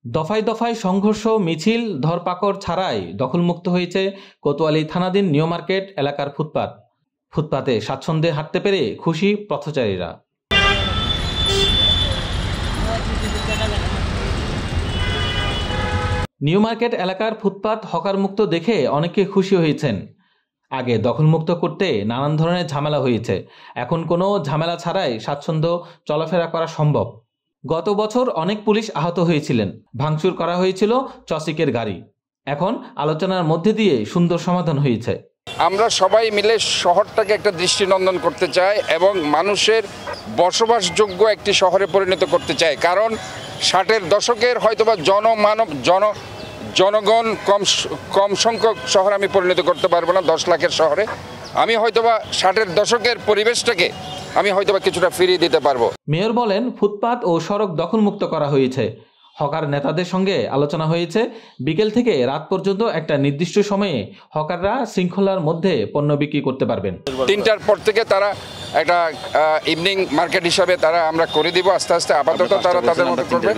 দফায় দফায় সংঘর্ষ, মিছিল, ধরপাকড় ছাড়াই দখলমুক্ত হয়েছে কোতোয়ালি থানাধীন নিউ মার্কেট এলাকার ফুটপাত। ফুটপাতে স্বাচ্ছন্দ্যে হাঁটতে পেরে খুশি পথচারীরা। নিউ মার্কেট এলাকার ফুটপাত হকারমুক্ত দেখে অনেকে খুশি হয়েছেন। আগে দখলমুক্ত করতে নানান ধরনের ঝামেলা হয়েছে, এখন কোনো ঝামেলা ছাড়াই স্বাচ্ছন্দ্য চলাফেরা করা সম্ভব। গত বছর অনেক পুলিশ আহত হয়েছিলেন, ভাঙচুর করা হয়েছিল চসিকের গাড়ি। এখন আলোচনার মধ্যে দিয়ে সুন্দর সমাধান হয়েছে। আমরা সবাই মিলে শহরটাকে একটা দৃষ্টিনন্দন করতে চাই এবং মানুষের বসবাসযোগ্য একটি শহরে পরিণত করতে চাই। কারণ 60-এর দশকের হয়তোবা জনগণ কম সংখ্যক শহর আমি পরিণত করতে পারবো না 10 লাখের শহরে। আমি হয়তোবা 60-এর দশকের পরিবেশটাকে আমি হয়তোবা কিছুটা ফিরিয়ে দিতে পারবো। মেয়র বলেন, ফুটপাত ও সড়ক দখলমুক্ত করা হয়েছে। হকার নেতাদের সঙ্গে আলোচনা হয়েছে। বিকেল থেকে রাত পর্যন্ত একটা নির্দিষ্ট সময়ে হকাররা শৃঙ্খলার মধ্যে পণ্য বিক্রি করতে পারবেন। 3টার পর থেকে তারা একটা ইভিনিং মার্কেট হিসাবে তারা আমরা করে দিব আস্তে আস্তে। আপাতত তারা তাদের মতো করবে।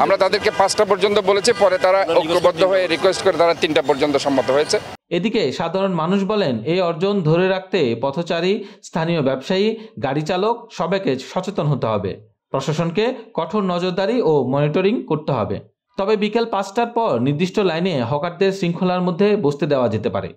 আমরা তাদেরকে 5টা পর্যন্ত বলেছি, পরে তারা ঐক্যবদ্ধ হয়ে রিকোয়েস্ট করে তারা 3টা পর্যন্ত সম্মত হয়েছে। এদিকে সাধারণ মানুষ বলেন, এই অর্জন ধরে রাখতে পথচারী, স্থানীয় ব্যবসায়ী, গাড়ি চালক সবাইকে সচেতন হতে হবে। প্রশাসনকে কঠোর নজরদারি ও মনিটরিং করতে হবে। তবে বিকেল 5টার পর নির্দিষ্ট লাইনে হকারদের শৃঙ্খলার মধ্যে বসতে দেওয়া যেতে পারে।